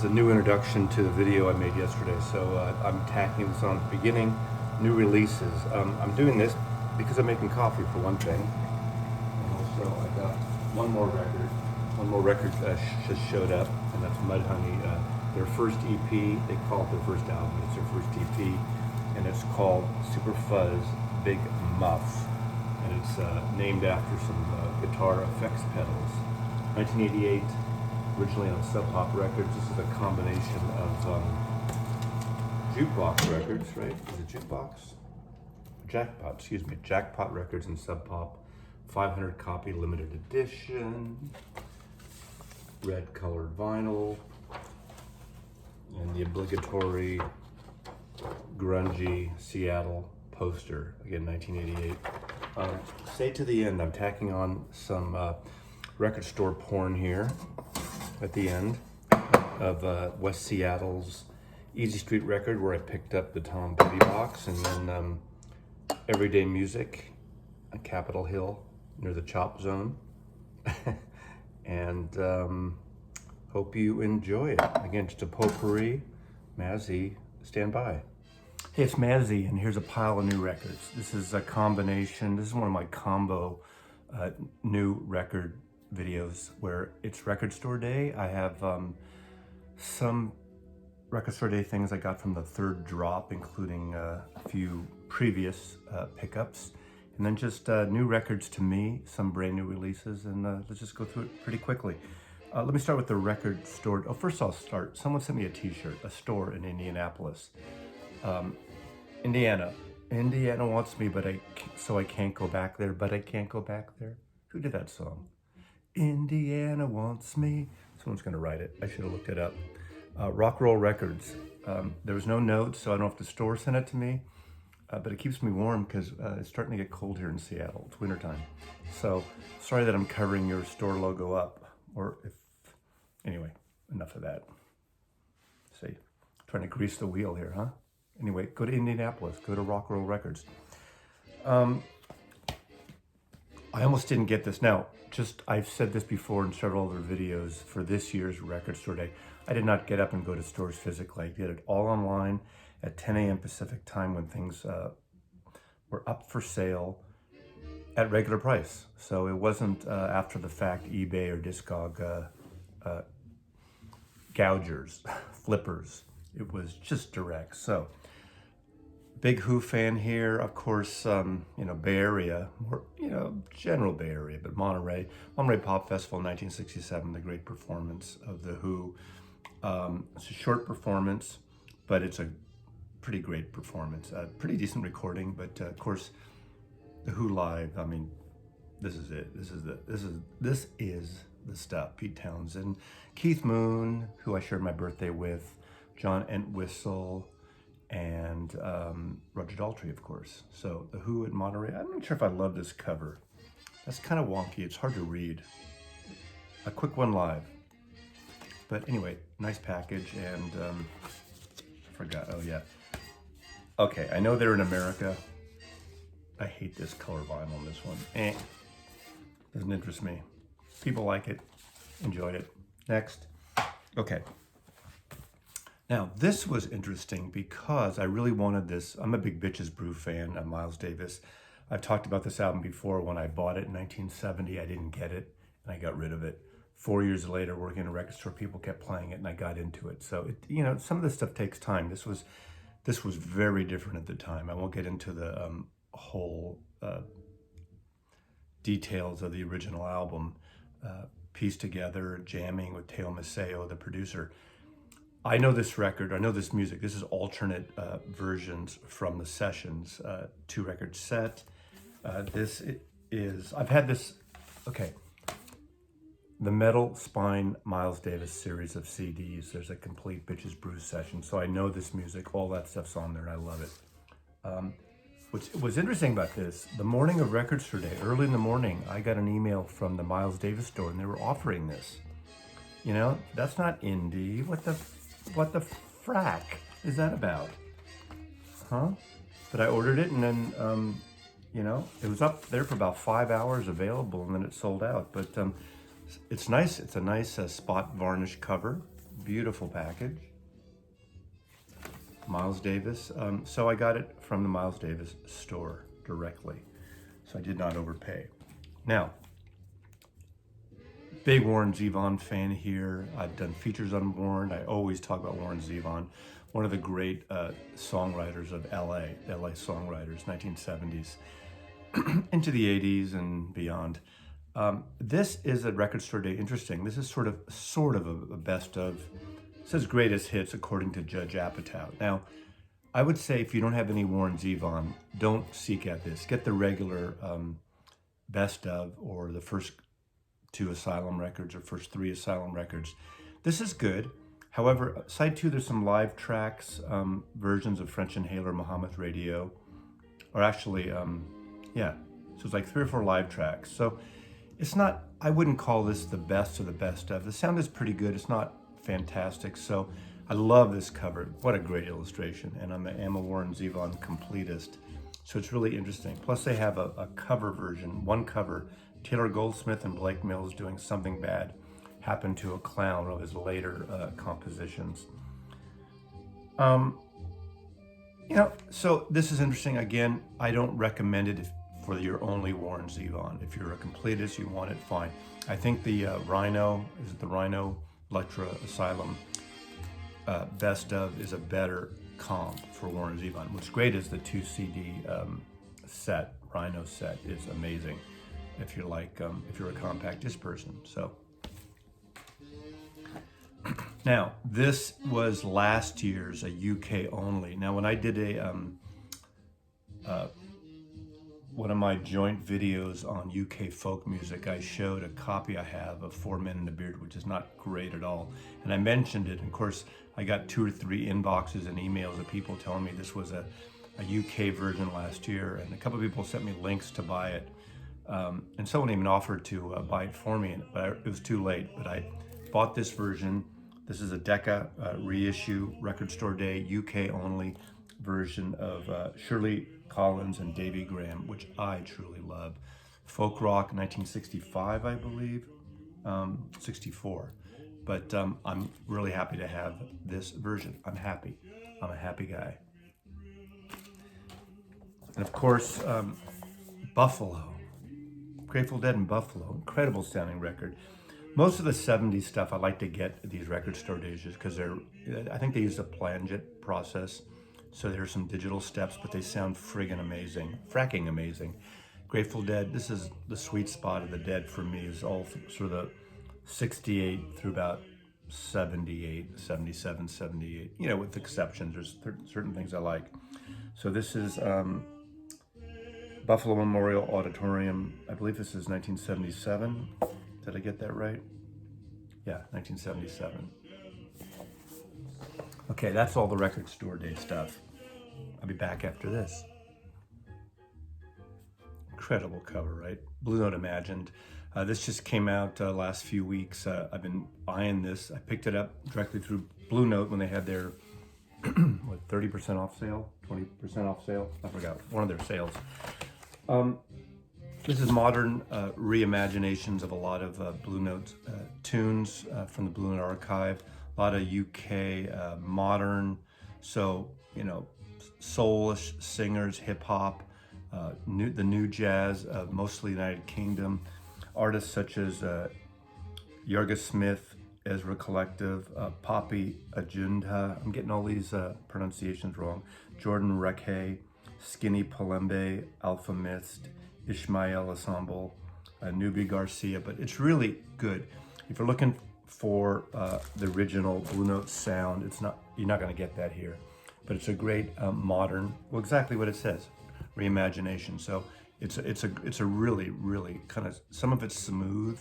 is a new introduction to the video I made yesterday, so I'm tacking this on at the beginning. New releases. I'm doing this because I'm making coffee for one thing, and also I got one more record. One more record just showed up, and that's Mudhoney. Their first EP. They call it their first album. It's their first EP, and it's called Super Fuzz Big Muff, and it's named after some guitar effects pedals. 1988. Originally on Sub Pop Records. This is a combination of jukebox records, right? Is it jukebox? Jackpot, excuse me. Jackpot Records and Sub Pop. 500 copy limited edition. Red colored vinyl. And the obligatory grungy Seattle poster. Again, 1988. Stay to the end. I'm tacking on some record store porn here at the end of West Seattle's Easy Street record, where I picked up the Tom Petty box, and then Everyday Music on Capitol Hill near the Chop Zone. And hope you enjoy it. Again, just a potpourri. Mazzy, stand by. Hey, it's Mazzy, and here's a pile of new records. This is a combination. This is one of my combo new record videos where it's record store day. I have some record store day things I got from the third drop, including a few previous pickups, and then just new records to me, some brand new releases, and let's just go through it pretty quickly. Let me start with the record store. Oh, first I'll start. Someone sent me a t-shirt, a store in Indianapolis. Indiana wants me, so I can't go back there, but I can't go back there. Who did that song? Indiana wants me. Someone's gonna write it. I should have looked it up. Rock Roll Records. There was no notes, so I don't know if the store sent it to me, but it keeps me warm because it's starting to get cold here in Seattle. It's wintertime. So sorry that I'm covering your store logo up, anyway, enough of that. See, trying to grease the wheel here, huh? Anyway, go to Indianapolis, go to Rock Roll Records. I almost didn't get this. Now, I've said this before in several other videos for this year's record store day. I did not get up and go to stores physically. I did it all online at 10 a.m. Pacific time when things were up for sale at regular price. So it wasn't after the fact eBay or Discog gougers, flippers. It was just direct. So big Who fan here, of course. Bay Area, or general Bay Area, but Monterey Pop Festival, 1967. The great performance of the Who. It's a short performance, but it's a pretty great performance. A pretty decent recording, but of course, the Who live. I mean, this is it. This is the stuff. Pete Townsend, Keith Moon, who I shared my birthday with, John Entwistle, and Roger Daltrey, of course. So the Who at Monterey. I'm not sure if I love this cover. That's kind of wonky. It's hard to read. A quick one live. But anyway, nice package, and I forgot. Oh yeah. Okay, I know they're in America. I hate this color vinyl on this one. Doesn't interest me. People like it. Enjoyed it. Next. Okay. Now, this was interesting because I really wanted this. I'm a big Bitches Brew fan of Miles Davis. I've talked about this album before. When I bought it in 1970, I didn't get it, and I got rid of it. 4 years later, working in a record store, people kept playing it, and I got into it. So, some of this stuff takes time. This was very different at the time. I won't get into the whole details of the original album, pieced together, jamming with Teo Maceo, the producer. I know this record, I know this music. This is alternate versions from the sessions, 2-record set. I've had this, okay. The Metal Spine Miles Davis series of CDs. There's a complete Bitches Brew session. So I know this music, all that stuff's on there, and I love it. What's interesting about this, the morning of Record Store Day, early in the morning, I got an email from the Miles Davis store, and they were offering this. That's not indie. What the frack is that about? Huh? But I ordered it, and then, it was up there for about 5 hours available, and then it sold out. But it's nice. It's a nice spot varnish cover. Beautiful package. Miles Davis. So I got it from the Miles Davis store directly. So I did not overpay. Now, big Warren Zevon fan here. I've done features on Warren. I always talk about Warren Zevon, one of the great songwriters of LA songwriters, 1970s into the 80s and beyond. This is a record store day. Interesting. This is sort of a best of. It says greatest hits according to Judge Apatow. Now, I would say if you don't have any Warren Zevon, don't seek out this. Get the regular best of, or the first 2 Asylum records or first 3 Asylum records. This is good. However, side 2, there's some live tracks, versions of French Inhaler, Muhammad's Radio, or actually, yeah. So it's like 3 or 4 live tracks. So it's not, I wouldn't call this the best of the best of. The sound is pretty good. It's not fantastic. So I love this cover. What a great illustration. And I'm a Warren Zevon completist. So it's really interesting. Plus they have a cover version, one cover, Taylor Goldsmith and Blake Mills doing Something Bad Happened to a Clown, one of his later compositions. So this is interesting. Again, I don't recommend it for your only Warren Zevon. If you're a completist, you want it, fine. I think the Rhino, is it the Rhino Electra Asylum best of is a better comp for Warren Zevon. What's great is the 2 CD set, Rhino set, is amazing if you're like, if you're a compact disc person. So now this was last year's, a UK only. Now when I did one of my joint videos on UK folk music, I showed a copy I have of 4 Men and a Beard, which is not great at all. And I mentioned it, and of course, I got 2 or 3 inboxes and emails of people telling me this was a UK version last year, and a couple of people sent me links to buy it. And someone even offered to buy it for me, but it was too late. But I bought this version. This is a Decca reissue, Record Store Day, UK only version of Shirley Collins and Davy Graham, which I truly love. Folk rock, 1965, I believe, 64. But I'm really happy to have this version. I'm happy. I'm a happy guy. And of course, Buffalo. Grateful Dead and Buffalo. Incredible sounding record. Most of the 70s stuff I like to get at these record store days just because I think they use a planjet process. So there's some digital steps, but they sound friggin' amazing. Fracking amazing. Grateful Dead, this is the sweet spot of the Dead for me, is all sort of the 68 through about 78, 77, 78, you know, with exceptions. There's certain things I like. So this is Buffalo Memorial Auditorium. I believe this is 1977. Did I get that right? Yeah, 1977. Okay, that's all the record store day stuff. I'll be back after this. Incredible cover, right? Blue Note Imagined. This just came out last few weeks. I've been eyeing this. I picked it up directly through Blue Note when they had their 30% off sale, 20% off sale. I forgot, one of their sales. This is modern reimaginations of a lot of Blue Note tunes from the Blue Note archive. A lot of UK modern, so, you know, soulish singers, hip hop, the new jazz of mostly United Kingdom. Artists such as Yorga Smith, Ezra Collective, Poppy Ajunda, I'm getting all these pronunciations wrong, Jordan Rekhe, Skinny Palembe, Alpha Mist, Ishmael Ensemble, Nubi Garcia, but it's really good. If you're looking for the original Blue Note sound, you're not going to get that here, but it's a great modern, well, exactly what it says, reimagination. So it's a really kind of, some of it's smooth,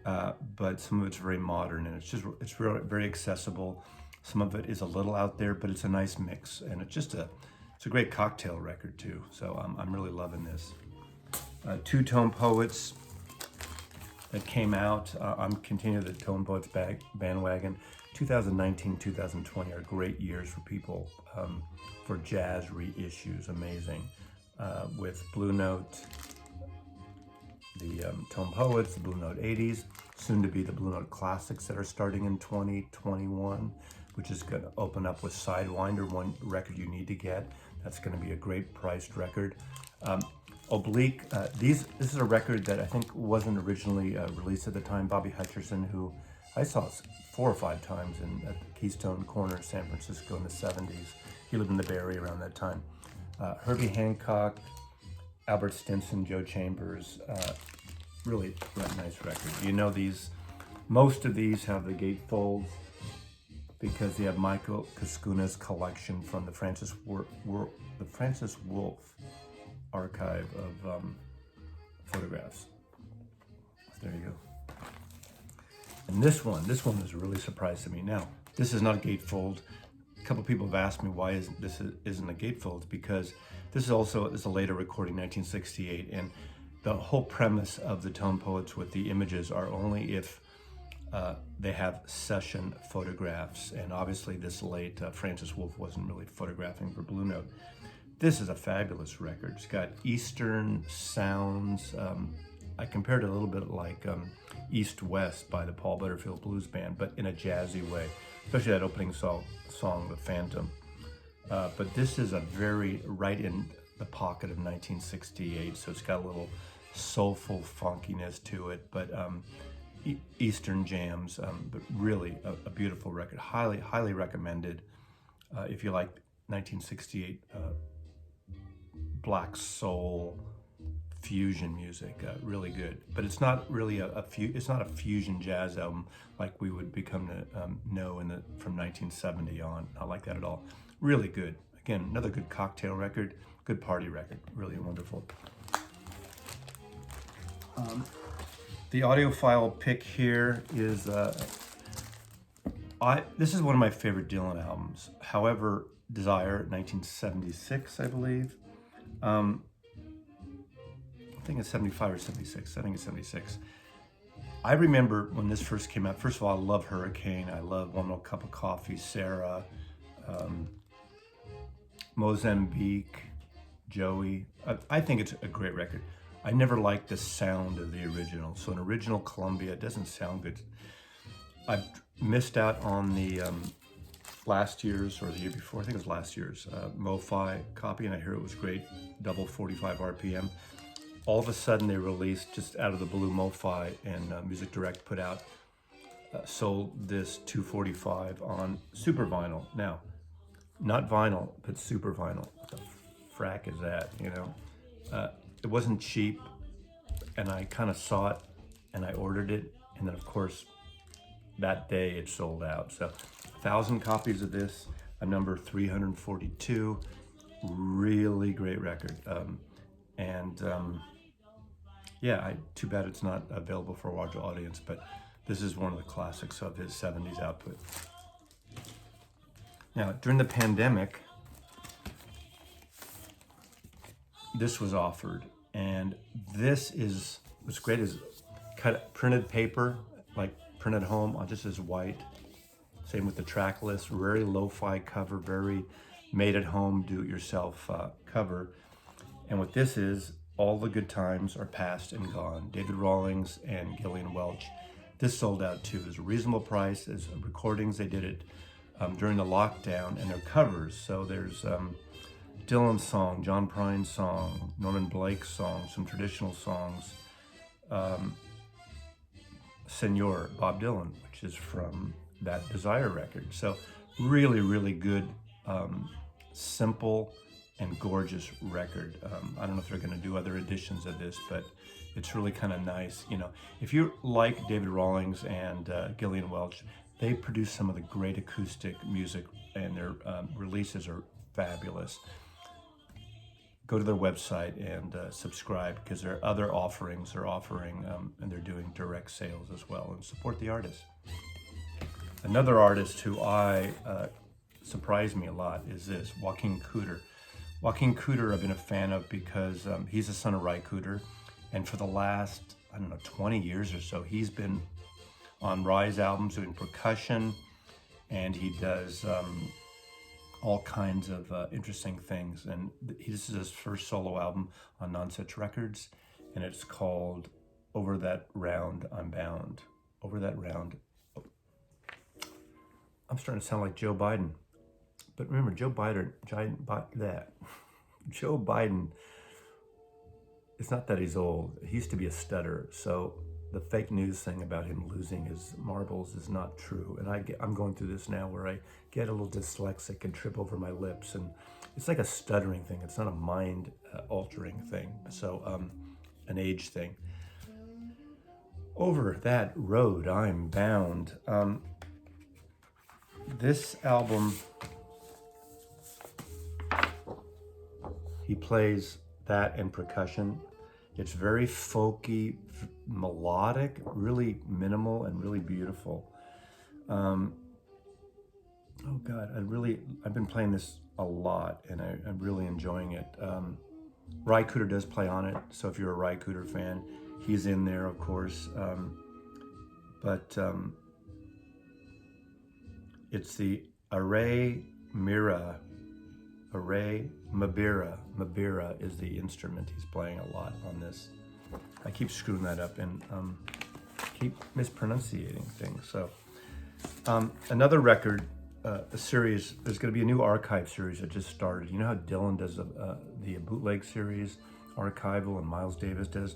but some of it's very modern, and it's really very accessible. Some of it is a little out there, but it's a nice mix, and it's a great cocktail record too. So I'm really loving this. Two Tone Poets that came out. I'm continuing the Tone Poets bandwagon. 2019, 2020 are great years for people for jazz reissues. Amazing. With Blue Note, the Tone Poets, the Blue Note 80s, soon to be the Blue Note Classics that are starting in 2021, which is going to open up with Sidewinder, one record you need to get. That's going to be a great priced record. Oblique, this is a record that I think wasn't originally released at the time. Bobby Hutcherson, who I saw 4 or 5 times at the Keystone Corner in San Francisco in the 70s. He lived in the Bay Area around that time. Herbie Hancock, Albert Stinson, Joe Chambers, really nice record. You know, most of these have the gatefolds because they have Michael Cascuna's collection from the Francis Wolff archive of photographs. So there you go. And this one was really surprised to me. Now, this is not a gatefold. A couple people have asked me why this isn't a gatefold, because this is a later recording, 1968, and the whole premise of the Tone Poets with the images are only if they have session photographs, and obviously this late Francis Wolff wasn't really photographing for Blue Note. This is a fabulous record. It's got Eastern sounds. I compared it a little bit like East West by the Paul Butterfield Blues Band, but in a jazzy way, especially that opening song, The Phantom. But this is a very right in the pocket of 1968, so it's got a little soulful funkiness to it, but Eastern jams, but really a beautiful record. Highly recommended if you like 1968 black soul fusion music. Really good, but it's not really it's not a fusion jazz album like we would become to know from 1970 on. Not like that at all. Really good. Again, another good cocktail record, good party record. Really wonderful. The audiophile pick here is this is one of my favorite Dylan albums. However, Desire, 1976, I believe. I think it's 75 or 76. I think it's 76. I remember when this first came out. First of all, I love Hurricane. I love One More Cup of Coffee, Sarah, Mozambique, Joey. I think it's a great record. I never liked the sound of the original. So an original Columbia, it doesn't sound good. I've missed out on the last year's or the year before, I think it was last year's MoFi copy, and I hear it was great, double 45 RPM. All of a sudden they released, just out of the blue, MoFi and Music Direct put out, sold this 245 on super vinyl. Now, not vinyl, but super vinyl. What the frack is that, you know? It wasn't cheap, and I kind of saw it, and I ordered it, and then of course, that day it sold out. So 1,000 copies of this, number 342, really great record. Yeah, too bad it's not available for a larger audience, but this is one of the classics of his 70s output. Now, during the pandemic, this was offered, and what's great is printed paper, like printed home, just as white. Same with the track list, very lo-fi cover, very made at home, do-it-yourself cover. And what this is, All the Good Times Are Past and Gone, David Rawlings and Gillian Welch. This sold out too. It was a reasonable price. As recordings, they did it during the lockdown, and they're covers. So there's Dylan's song, John Prine's song, Norman Blake's song, some traditional songs, Senor, Bob Dylan, which is from that Desire record. So really, really good, simple and gorgeous record. I don't know if they're going to do other editions of this, but it's really kind of nice. You know, if you like David Rawlings and Gillian Welch, they produce some of the great acoustic music, and their releases are fabulous. Go to their website and subscribe, because there are other offerings they're offering, and they're doing direct sales as well, and support the artist. Another artist who surprised me a lot is this, Joaquin Cooder. Joaquin Cooder I've been a fan of because he's the son of Ry Cooder, and for the last, 20 years or so, he's been on Ry's albums doing percussion, and he does all kinds of interesting things. And this is his first solo album on Non Such Records, and it's called Over that round, I'm bound. Over that round. I'm starting to sound like Joe Biden. But remember, Joe Biden, it's not that he's old. He used to be a stutterer. So the fake news thing about him losing his marbles is not true. And I'm going through this now where I get a little dyslexic and trip over my lips. And it's like a stuttering thing. It's not a mind altering thing. So an age thing. Over that road, I'm bound. This album, he plays that and percussion. It's very folky, melodic, really minimal and really beautiful. Oh God, I've been playing this a lot and I'm really enjoying it. Ry Cooder does play on it, so if you're a Ry Cooder fan, he's in there, of course. It's the Array Mabira. Mabira is the instrument he's playing a lot on this. I keep screwing that up and keep mispronunciating things. So another record, a series, there's going to be a new archive series that just started. You know how Dylan does the bootleg series, archival, and Miles Davis does?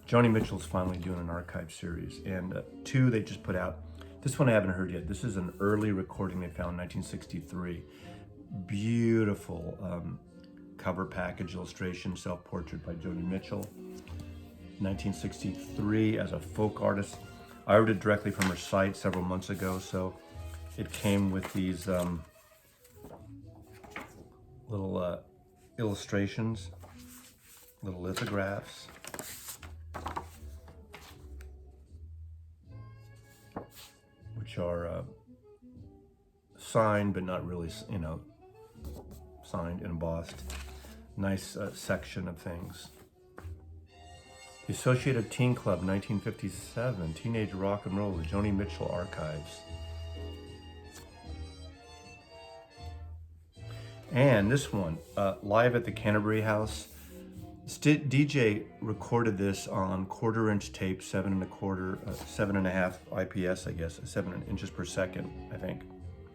Joni Mitchell's finally doing an archive series. And two they just put out. This one I haven't heard yet. This is an early recording they found in 1963. Beautiful cover package illustration, self-portrait by Joni Mitchell. 1963 as a folk artist. I ordered it directly from her site several months ago, so it came with these little illustrations, little lithographs. Which are signed, but not really, signed and embossed. Nice section of things. The Associated Teen Club, 1957, Teenage Rock and Roll, the Joni Mitchell Archives. And this one, live at the Canterbury House. DJ recorded this on 1/4-inch tape, 7.25 IPS, I guess, 7 inches per second, I think.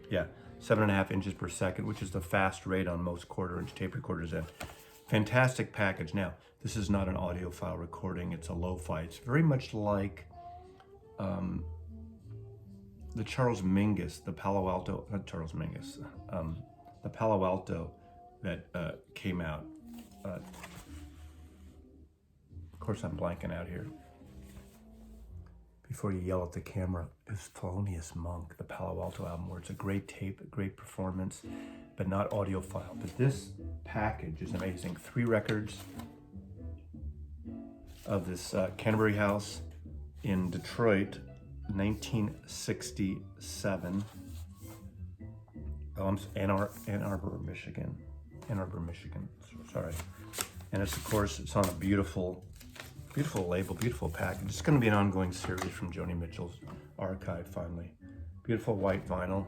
Yeah, 7.5 inches per second, which is the fast rate on most 1/4-inch tape recorders. And fantastic package. Now, this is not an audiophile recording, it's a lo-fi. It's very much like the Charles Mingus, the Palo Alto, not Charles Mingus, the Palo Alto that came out. Of course, I'm blanking out here. Before you yell at the camera, is Thelonious Monk, the Palo Alto album, where it's a great tape, a great performance, but not audiophile. But this package is amazing. 3 records of this Canterbury House in Detroit, 1967. Oh, Ann Arbor, Michigan. Sorry. And it's, of course, it's on a beautiful label, beautiful package. It's going to be an ongoing series from Joni Mitchell's archive, finally. Beautiful white vinyl.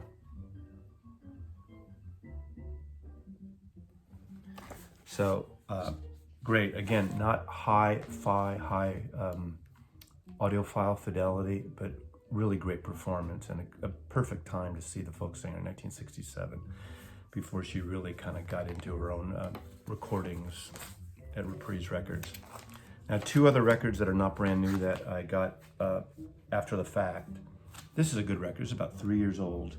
So, great. Again, not high audiophile fidelity, but really great performance and a perfect time to see the folk singer in 1967 before she really kind of got into her own recordings at Reprise Records. Now, 2 other records that are not brand new that I got after the fact. This is a good record. It's about 3 years old.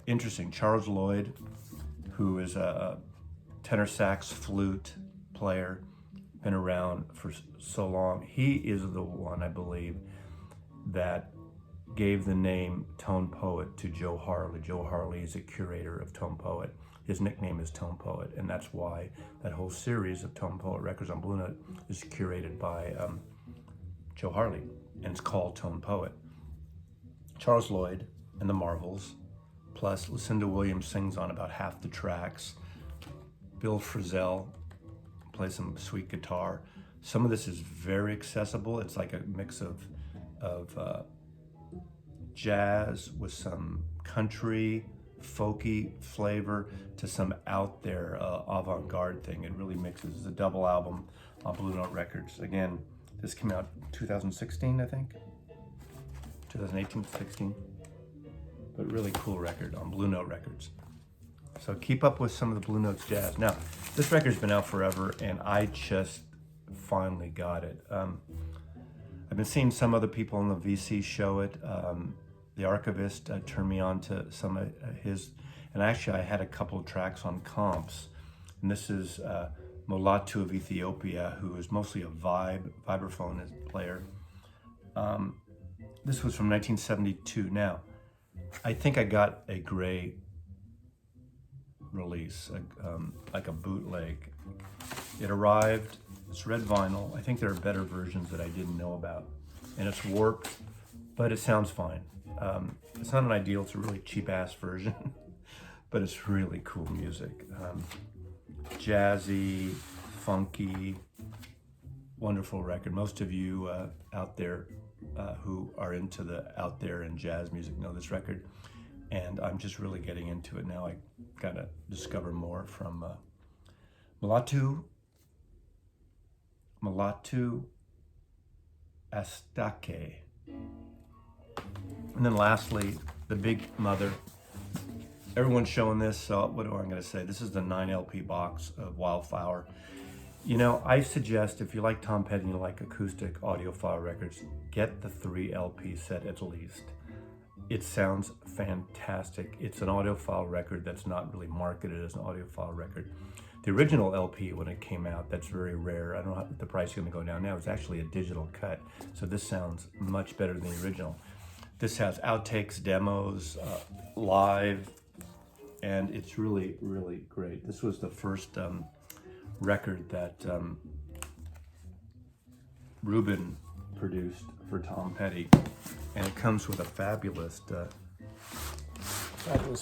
Interesting. Charles Lloyd, who is a tenor sax flute player, been around for so long. He is the one, I believe, that gave the name Tone Poet to Joe Harley. Joe Harley is a curator of Tone Poet. His nickname is Tone Poet, and that's why that whole series of Tone Poet records on Blue Note is curated by Joe Harley, and it's called Tone Poet. Charles Lloyd and the Marvels, plus Lucinda Williams sings on about half the tracks. Bill Frisell plays some sweet guitar. Some of this is very accessible. It's like a mix of jazz with some country, folky flavor to some out there avant-garde thing. It really mixes. It's a double album on Blue Note Records. Again, This came out 2016, I think. 2018, 16. But really cool record on Blue Note Records. So keep up with some of the Blue Notes jazz. Now, this record's been out forever, and I just finally got it. I've been seeing some other people on the VC show it. The Archivist turned me on to some of his, and actually I had a couple of tracks on comps. And this is Molatu of Ethiopia, who is mostly a vibraphone player. This was from 1972. Now, I think I got a gray release, like a bootleg. It arrived, it's red vinyl. I think there are better versions that I didn't know about. And it's warped, but it sounds fine. It's not an ideal, it's a really cheap ass version, but it's really cool music. Jazzy, funky, wonderful record. Most of you out there who are into the out there and jazz music know this record, and I'm just really getting into it now. I gotta discover more from Molatu Astake. And then lastly, the big mother. Everyone's showing this, so what am I going to say? This is the 9 LP box of Wildflower. You know, I suggest if you like Tom Petty and you like acoustic audiophile records, get the 3 LP set at least. It sounds fantastic. It's an audiophile record that's not really marketed as an audiophile record. The original LP, when it came out, that's very rare. I don't know if the price is going to go down now. It's actually a digital cut, so this sounds much better than the original. This has outtakes, demos, live, and it's really, really great. This was the first record that Rubin produced for Tom Petty, and it comes with a fabulous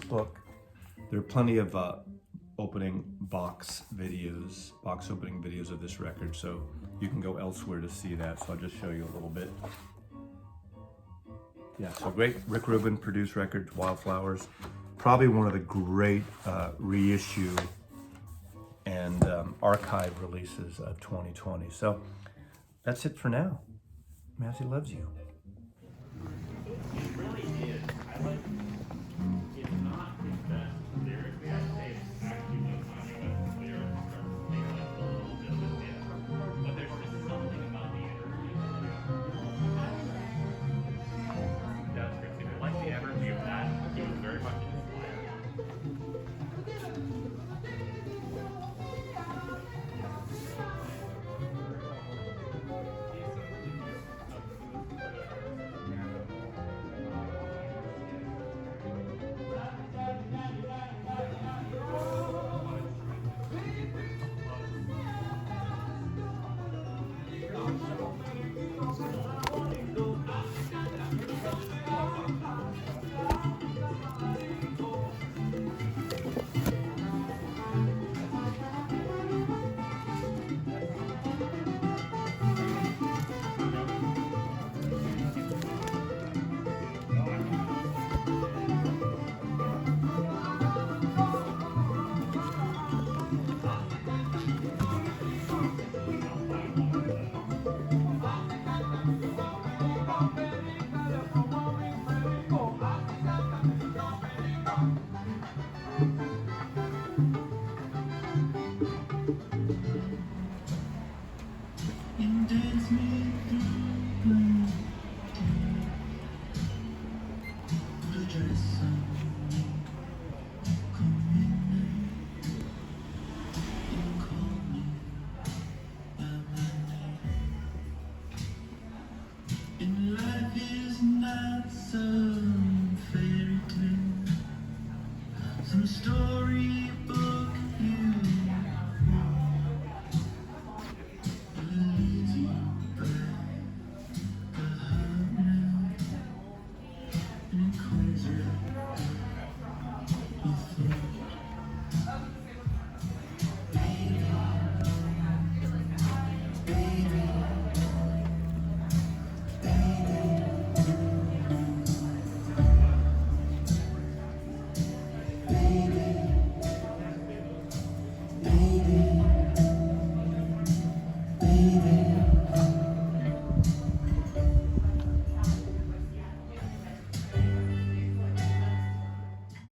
book. There are plenty of opening box opening videos of this record, so you can go elsewhere to see that. So I'll just show you a little bit. Yeah, so great Rick Rubin produced record, Wildflowers. Probably one of the great reissue and archive releases of 2020. So that's it for now. Mazzy loves you.